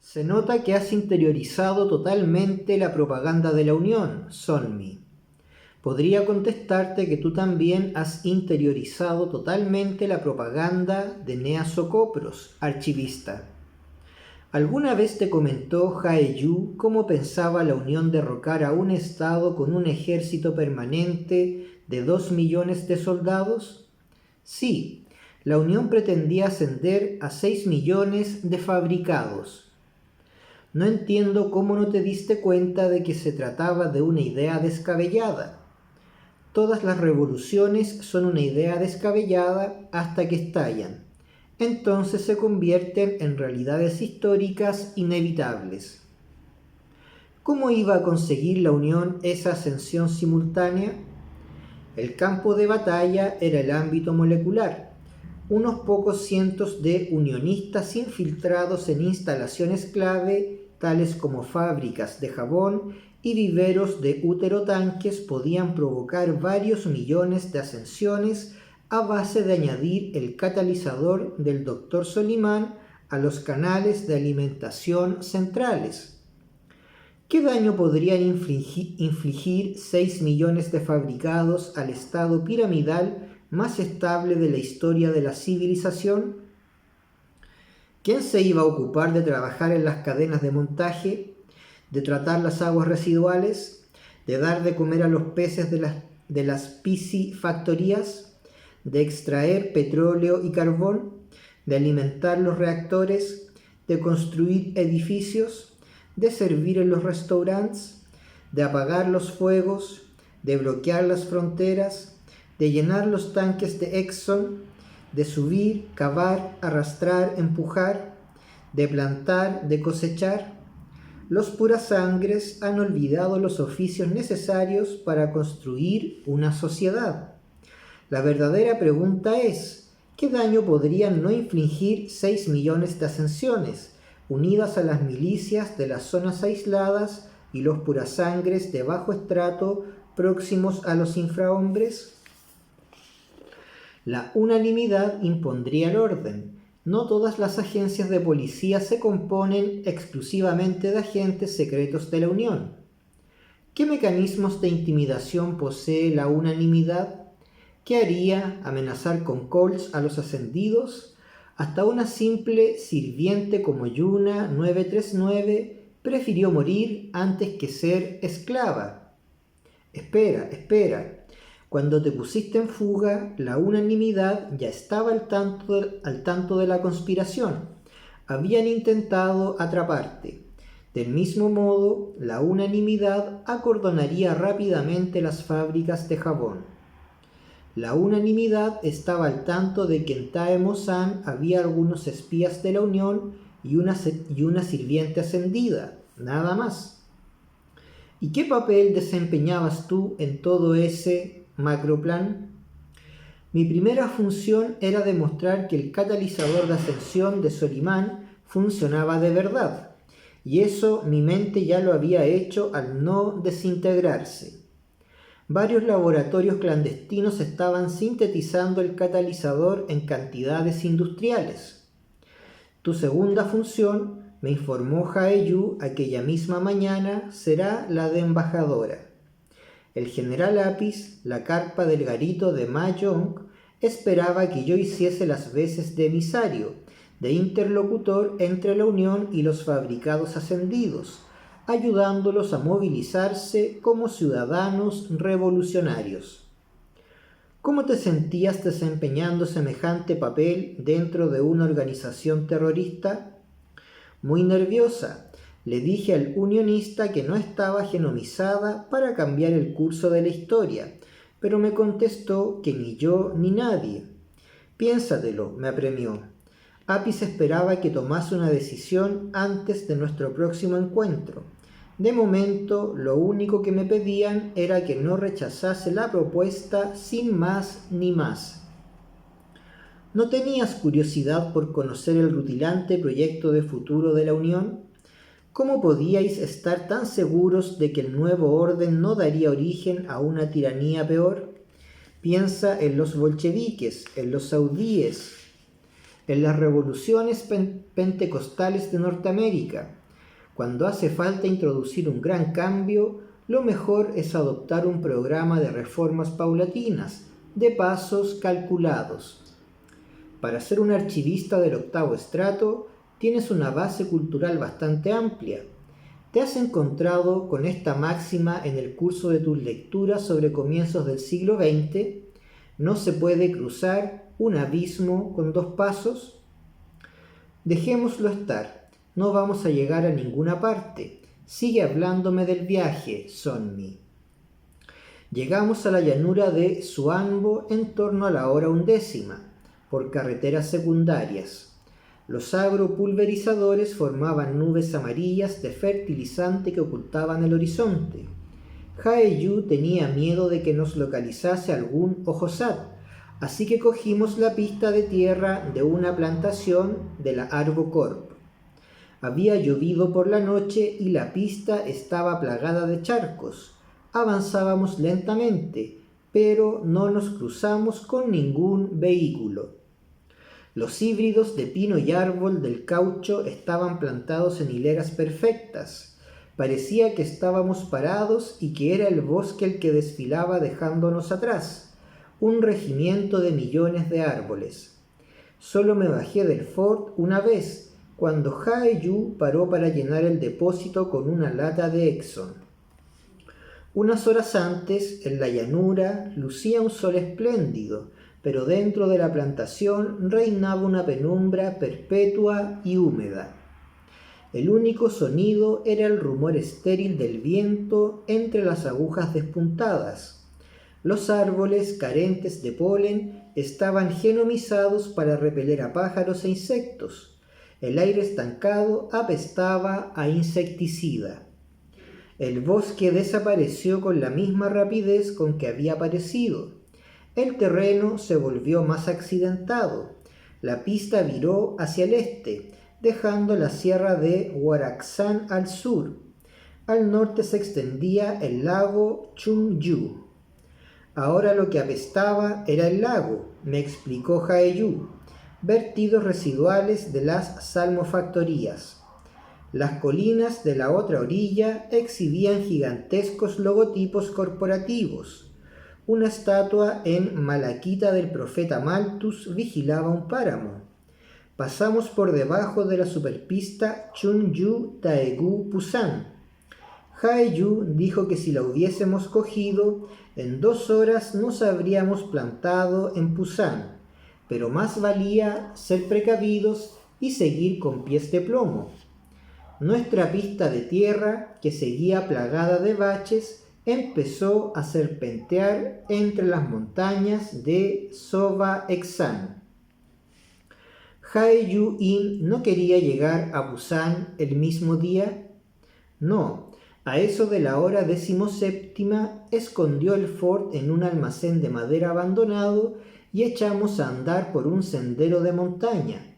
Se nota que has interiorizado totalmente la propaganda de la Unión, Sonmi. Podría contestarte que tú también has interiorizado totalmente la propaganda de Neasocopros, archivista. ¿Alguna vez te comentó Haeyu cómo pensaba la Unión derrocar a un Estado con un ejército permanente de 2 millones de soldados? Sí, la Unión pretendía ascender a 6 millones de fabricados. No entiendo cómo no te diste cuenta de que se trataba de una idea descabellada. Todas las revoluciones son una idea descabellada hasta que estallan. Entonces se convierten en realidades históricas inevitables. ¿Cómo iba a conseguir la Unión esa ascensión simultánea? El campo de batalla era el ámbito molecular. Unos pocos cientos de unionistas infiltrados en instalaciones clave, tales como fábricas de jabón y viveros de uterotanques, podían provocar varios millones de ascensiones a base de añadir el catalizador del Dr. Solimán a los canales de alimentación centrales. ¿Qué daño podrían infligir 6 millones de fabricados al estado piramidal más estable de la historia de la civilización? ¿Quién se iba a ocupar de trabajar en las cadenas de montaje, de tratar las aguas residuales, de dar de comer a los peces de las piscifactorías, de extraer petróleo y carbón, de alimentar los reactores, de construir edificios, de servir en los restaurantes, de apagar los fuegos, de bloquear las fronteras, de llenar los tanques de Exxon, de subir, cavar, arrastrar, empujar, de plantar, de cosechar? Los purasangres han olvidado los oficios necesarios para construir una sociedad. La verdadera pregunta es, ¿qué daño podrían no infligir 6 millones de ascensiones, unidas a las milicias de las zonas aisladas y los purasangres de bajo estrato próximos a los infrahombres? La unanimidad impondría el orden. No todas las agencias de policía se componen exclusivamente de agentes secretos de la Unión. ¿Qué mecanismos de intimidación posee la unanimidad? ¿Qué haría amenazar con Colts a los ascendidos? Hasta una simple sirviente como Yuna 939 prefirió morir antes que ser esclava. Espera. Cuando te pusiste en fuga, la unanimidad ya estaba al tanto de la conspiración. Habían intentado atraparte. Del mismo modo, la unanimidad acordonaría rápidamente las fábricas de jabón. La unanimidad estaba al tanto de que en Tae-Mosan había algunos espías de la Unión y una sirviente ascendida, nada más. ¿Y qué papel desempeñabas tú en todo ese macroplan? Mi primera función era demostrar que el catalizador de ascensión de Solimán funcionaba de verdad, y eso mi mente ya lo había hecho al no desintegrarse. Varios laboratorios clandestinos estaban sintetizando el catalizador en cantidades industriales. Tu segunda función, me informó Haeyu aquella misma mañana, será la de embajadora. El general Apis, la carpa del garito de Mahjong, esperaba que yo hiciese las veces de emisario, de interlocutor entre la Unión y los fabricados ascendidos, ayudándolos a movilizarse como ciudadanos revolucionarios. ¿Cómo te sentías desempeñando semejante papel dentro de una organización terrorista? Muy nerviosa, le dije al unionista que no estaba genomizada para cambiar el curso de la historia, pero me contestó que ni yo ni nadie. Piénsatelo, me apremió. Apis esperaba que tomase una decisión antes de nuestro próximo encuentro. De momento, lo único que me pedían era que no rechazase la propuesta sin más ni más. ¿No tenías curiosidad por conocer el rutilante proyecto de futuro de la Unión? ¿Cómo podíais estar tan seguros de que el nuevo orden no daría origen a una tiranía peor? Piensa en los bolcheviques, en los saudíes, en las revoluciones pentecostales de Norteamérica. Cuando hace falta introducir un gran cambio, lo mejor es adoptar un programa de reformas paulatinas, de pasos calculados. Para ser un archivista del octavo estrato, tienes una base cultural bastante amplia. ¿Te has encontrado con esta máxima en el curso de tus lecturas sobre comienzos del siglo XX? ¿No se puede cruzar un abismo con 2 pasos? Dejémoslo estar. No vamos a llegar a ninguna parte. Sigue hablándome del viaje, Sonmi. Llegamos a la llanura de Suanbo en torno a la hora 11, por carreteras secundarias. Los agropulverizadores formaban nubes amarillas de fertilizante que ocultaban el horizonte. Haeyu tenía miedo de que nos localizase algún ojosat, así que cogimos la pista de tierra de una plantación de la Arbocorp. Había llovido por la noche y la pista estaba plagada de charcos. Avanzábamos lentamente, pero no nos cruzamos con ningún vehículo. Los híbridos de pino y árbol del caucho estaban plantados en hileras perfectas. Parecía que estábamos parados y que era el bosque el que desfilaba dejándonos atrás, un regimiento de millones de árboles. Solo me bajé del Ford una vez, cuando Haeyu paró para llenar el depósito con una lata de Exxon. Unas horas antes, en la llanura, lucía un sol espléndido, pero dentro de la plantación reinaba una penumbra perpetua y húmeda. El único sonido era el rumor estéril del viento entre las agujas despuntadas. Los árboles, carentes de polen, estaban genomizados para repeler a pájaros e insectos. El aire estancado apestaba a insecticida. El bosque desapareció con la misma rapidez con que había aparecido. El terreno se volvió más accidentado. La pista viró hacia el este, dejando la sierra de Huaraxán al sur. Al norte se extendía el lago Chungyu. Ahora lo que apestaba era el lago, me explicó Haeyu, vertidos residuales de las salmofactorías. Las colinas de la otra orilla exhibían gigantescos logotipos corporativos. Una estatua en malaquita del profeta Malthus vigilaba un páramo. Pasamos por debajo de la superpista Chungyu Taegu Pusan. Haeyu dijo que si la hubiésemos cogido, en 2 horas nos habríamos plantado en Pusan, pero más valía ser precavidos y seguir con pies de plomo. Nuestra pista de tierra, que seguía plagada de baches, empezó a serpentear entre las montañas de Soba-Exan. Haeyu-in no quería llegar a Busan el mismo día. No, a eso de la hora 17 escondió el Ford en un almacén de madera abandonado y echamos a andar por un sendero de montaña.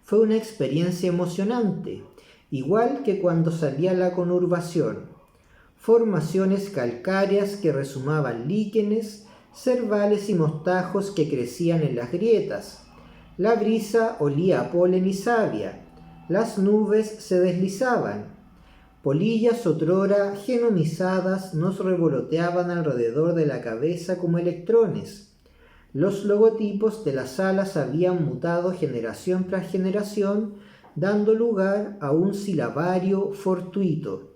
Fue una experiencia emocionante, igual que cuando salía a la conurbación. Formaciones calcáreas que rezumaban líquenes, cervales y mostajos que crecían en las grietas. La brisa olía a polen y savia. Las nubes se deslizaban. Polillas otrora genomizadas nos revoloteaban alrededor de la cabeza como electrones. Los logotipos de las alas habían mutado generación tras generación, dando lugar a un silabario fortuito.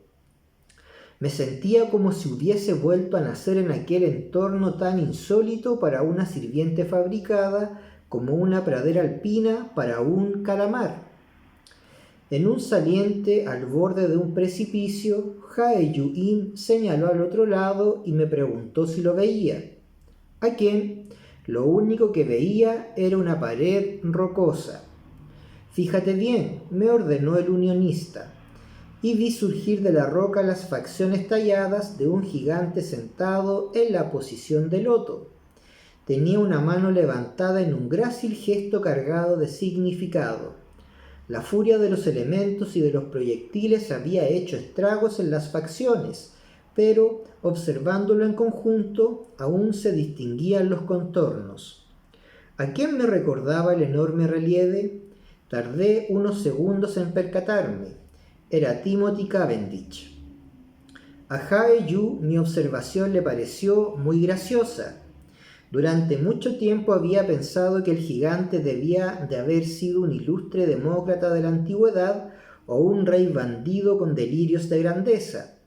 Me sentía como si hubiese vuelto a nacer en aquel entorno tan insólito para una sirviente fabricada como una pradera alpina para un calamar. En un saliente al borde de un precipicio, Haeyu-in señaló al otro lado y me preguntó si lo veía. ¿A quién? Lo único que veía era una pared rocosa. Fíjate bien, me ordenó el unionista, y vi surgir de la roca las facciones talladas de un gigante sentado en la posición de loto. Tenía una mano levantada en un grácil gesto cargado de significado. La furia de los elementos y de los proyectiles había hecho estragos en las facciones, pero, observándolo en conjunto, aún se distinguían los contornos. ¿A quién me recordaba el enorme relieve? Tardé unos segundos en percatarme. Era Timothy Cavendish. A Hae-yu mi observación le pareció muy graciosa. Durante mucho tiempo había pensado que el gigante debía de haber sido un ilustre demócrata de la antigüedad o un rey bandido con delirios de grandeza.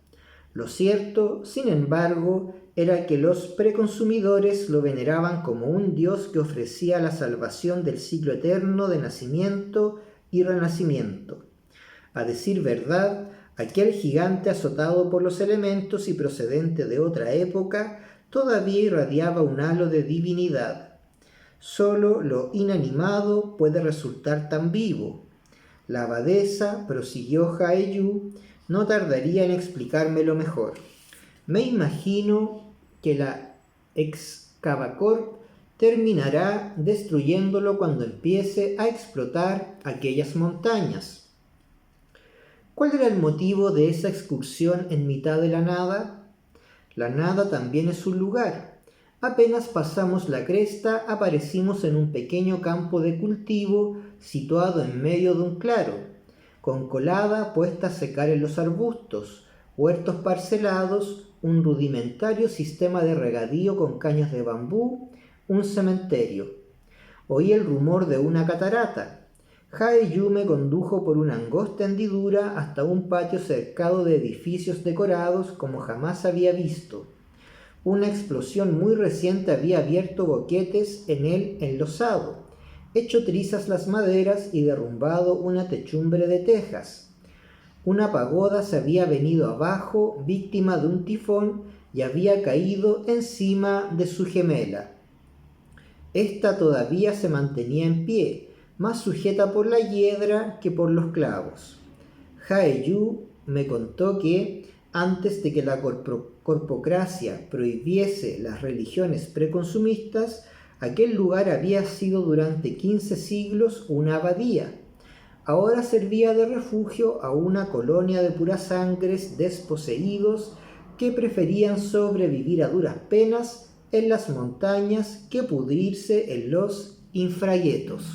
Lo cierto, sin embargo, era que los preconsumidores lo veneraban como un dios que ofrecía la salvación del ciclo eterno de nacimiento y renacimiento. A decir verdad, aquel gigante azotado por los elementos y procedente de otra época todavía irradiaba un halo de divinidad. Solo lo inanimado puede resultar tan vivo. La abadesa, prosiguió Hae-yu, no tardaría en explicármelo mejor. Me imagino que la Excavacorp terminará destruyéndolo cuando empiece a explotar aquellas montañas. ¿Cuál era el motivo de esa excursión en mitad de la nada? La nada también es un lugar. Apenas pasamos la cresta, aparecimos en un pequeño campo de cultivo situado en medio de un claro, con colada puesta a secar en los arbustos, huertos parcelados, un rudimentario sistema de regadío con caños de bambú, un cementerio. Oí el rumor de una catarata. Hae-yu me condujo por una angosta hendidura hasta un patio cercado de edificios decorados como jamás había visto. Una explosión muy reciente había abierto boquetes en él enlosado, hecho trizas las maderas y derrumbado una techumbre de tejas. Una pagoda se había venido abajo, víctima de un tifón, y había caído encima de su gemela. Esta todavía se mantenía en pie, más sujeta por la hiedra que por los clavos. Hae-yu me contó que, antes de que la corpocracia prohibiese las religiones preconsumistas, aquel lugar había sido durante 15 siglos una abadía. Ahora servía de refugio a una colonia de purasangres desposeídos que preferían sobrevivir a duras penas en las montañas que pudrirse en los infrayetos.